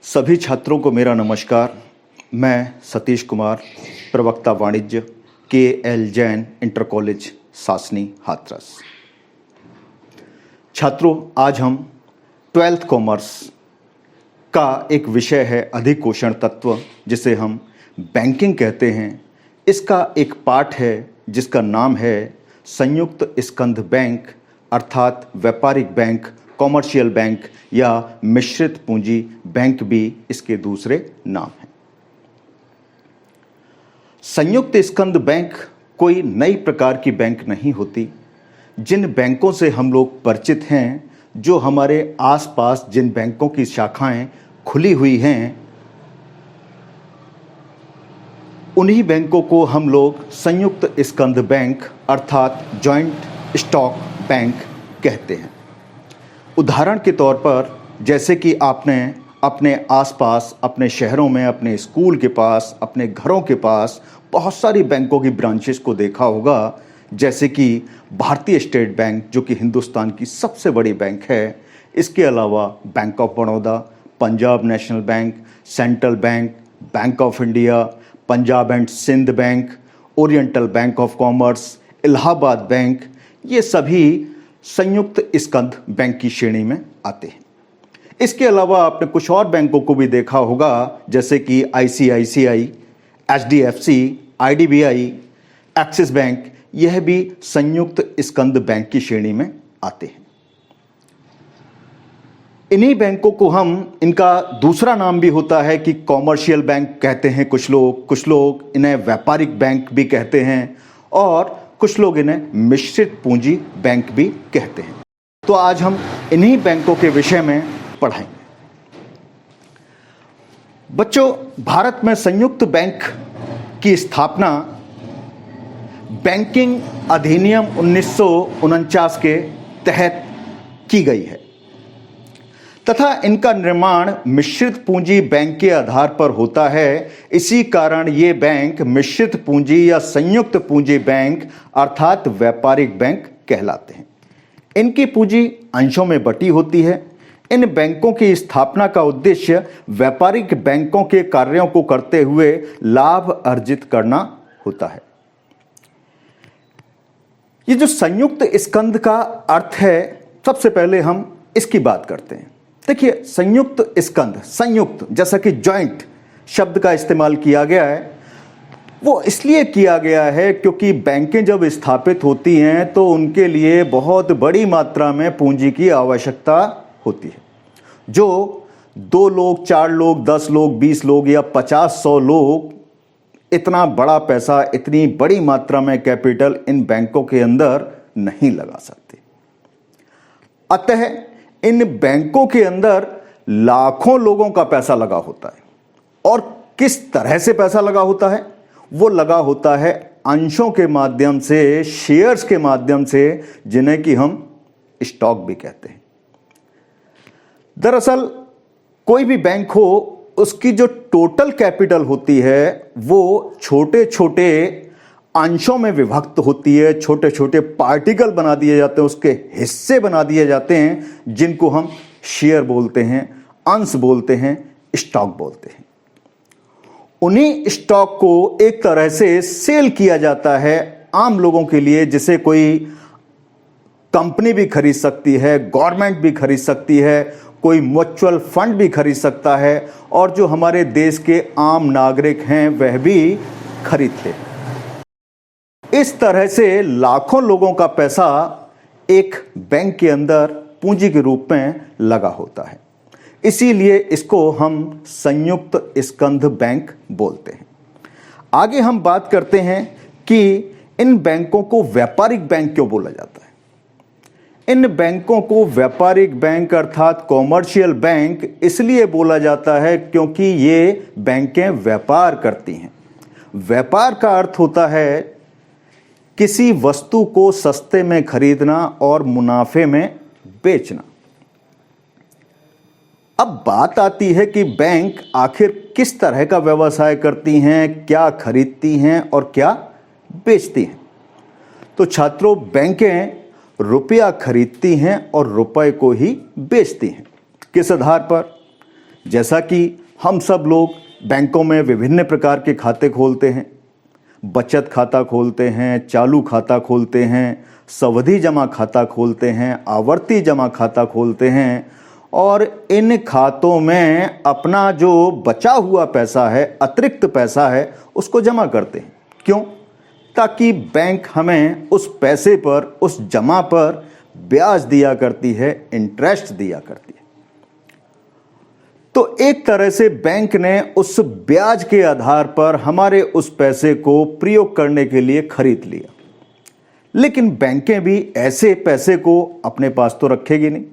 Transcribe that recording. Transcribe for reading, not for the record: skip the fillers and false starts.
सभी छात्रों को मेरा नमस्कार। मैं सतीश कुमार, प्रवक्ता वाणिज्य, के.एल. जैन इंटर कॉलेज सासनी हाथरस। छात्रों, आज हम 12th कॉमर्स का एक विषय है अधिकोषण तत्व, जिसे हम बैंकिंग कहते हैं। इसका एक पाठ है जिसका नाम है संयुक्त स्कंध बैंक, अर्थात व्यापारिक बैंक, कॉमर्शियल बैंक या मिश्रित पूंजी बैंक भी इसके दूसरे नाम हैं। संयुक्त स्कंध बैंक कोई नई प्रकार की बैंक नहीं होती। जिन बैंकों से हम लोग परिचित हैं, जो हमारे आसपास जिन बैंकों की शाखाएं खुली हुई हैं, उन्हीं बैंकों को हम लोग संयुक्त स्कंध बैंक अर्थात जॉइंट स्टॉक बैंक कहते हैं। उदाहरण के तौर पर, जैसे कि आपने अपने आसपास, अपने शहरों में, अपने स्कूल के पास, अपने घरों के पास बहुत सारी बैंकों की ब्रांचेस को देखा होगा, जैसे कि भारतीय स्टेट बैंक, जो कि हिंदुस्तान की सबसे बड़ी बैंक है। इसके अलावा Bank of Baroda, Punjab National Bank, Central Bank, Bank of India, Punjab and Sindh Bank, Oriental Bank of Commerce, Allahabad Bank, ये सभी संयुक्त स्कंध बैंक की श्रेणी में आते हैं। इसके अलावा आपने कुछ और बैंकों को भी देखा होगा, जैसे कि ICICI, HDFC, IDBI, axis bank, यह भी संयुक्त स्कंध बैंक की श्रेणी में आते हैं। इन्हीं बैंकों को हम, इनका दूसरा नाम भी होता है कि कॉमर्शियल बैंक कहते हैं कुछ लोग इन्हें व्यापारिक बैंक भी कहते हैं, और कुछ लोग इन्हें मिश्रित पूंजी बैंक भी कहते हैं। तो आज हम इन्हीं बैंकों के विषय में पढ़ाएंगे। बच्चों, भारत में संयुक्त बैंक की स्थापना बैंकिंग अधिनियम 1949 के तहत की गई है तथा इनका निर्माण मिश्रित पूंजी बैंक के आधार पर होता है। इसी कारण ये बैंक मिश्रित पूंजी या संयुक्त पूंजी बैंक अर्थात व्यापारिक बैंक कहलाते हैं। इनकी पूंजी अंशों में बटी होती है। इन बैंकों की स्थापना का उद्देश्य व्यापारिक बैंकों के कार्यों को करते हुए लाभ अर्जित करना होता है। ये जो संयुक्त स्कंध का अर्थ है, सबसे पहले हम इसकी बात करते हैं। देखिए, संयुक्त स्कंध, संयुक्त जैसा कि जॉइंट शब्द का इस्तेमाल किया गया है, वो इसलिए किया गया है क्योंकि बैंकें जब स्थापित होती हैं तो उनके लिए बहुत बड़ी मात्रा में पूंजी की आवश्यकता होती है। जो 2 लोग, 4 लोग, 10 लोग, 20 लोग या 50-100 लोग इतना बड़ा पैसा, इतनी बड़ी मात्रा में कैपिटल इन बैंकों के अंदर नहीं लगा सकते। अतः इन बैंकों के अंदर लाखों लोगों का पैसा लगा होता है। और किस तरह से पैसा लगा होता है? वो लगा होता है अंशों के माध्यम से, शेयर्स के माध्यम से, जिन्हें कि हम स्टॉक भी कहते हैं। दरअसल कोई भी बैंक हो, उसकी जो टोटल कैपिटल होती है वो छोटे छोटे अंशों में विभक्त होती है। छोटे छोटे पार्टिकल बना दिए जाते हैं, उसके हिस्से बना दिए जाते हैं, जिनको हम शेयर बोलते हैं, अंश बोलते हैं, स्टॉक बोलते हैं। उन्हीं स्टॉक को एक तरह से सेल किया जाता है आम लोगों के लिए, जिसे कोई कंपनी भी खरीद सकती है, गवर्नमेंट भी खरीद सकती है, कोई म्यूचुअल फंड भी खरीद सकता है, और जो हमारे देश के आम नागरिक हैं वह भी खरीदते हैं। इस तरह से लाखों लोगों का पैसा एक बैंक के अंदर पूंजी के रूप में लगा होता है। इसीलिए इसको हम संयुक्त स्कंध बैंक बोलते हैं। आगे हम बात करते हैं कि इन बैंकों को व्यापारिक बैंक क्यों बोला जाता है। इन बैंकों को व्यापारिक बैंक अर्थात कॉमर्शियल बैंक इसलिए बोला जाता है क्योंकि ये बैंकें व्यापार करती हैं। व्यापार का अर्थ होता है किसी वस्तु को सस्ते में खरीदना और मुनाफे में बेचना। अब बात आती है कि बैंक आखिर किस तरह का व्यवसाय करती हैं, क्या खरीदती हैं और क्या बेचती हैं। तो छात्रों, बैंकें रुपया खरीदती हैं और रुपए को ही बेचती हैं। किस आधार पर? जैसा कि हम सब लोग बैंकों में विभिन्न प्रकार के खाते खोलते हैं, बचत खाता खोलते हैं, चालू खाता खोलते हैं, सावधि जमा खाता खोलते हैं, आवर्ती जमा खाता खोलते हैं और इन खातों में अपना जो बचा हुआ पैसा है, अतिरिक्त पैसा है, उसको जमा करते हैं। क्यों? ताकि बैंक हमें उस पैसे पर, उस जमा पर ब्याज दिया करती है, इंटरेस्ट दिया करती है। तो एक तरह से बैंक ने उस ब्याज के आधार पर हमारे उस पैसे को प्रयोग करने के लिए खरीद लिया। लेकिन बैंकें भी ऐसे पैसे को अपने पास तो रखेगी नहीं।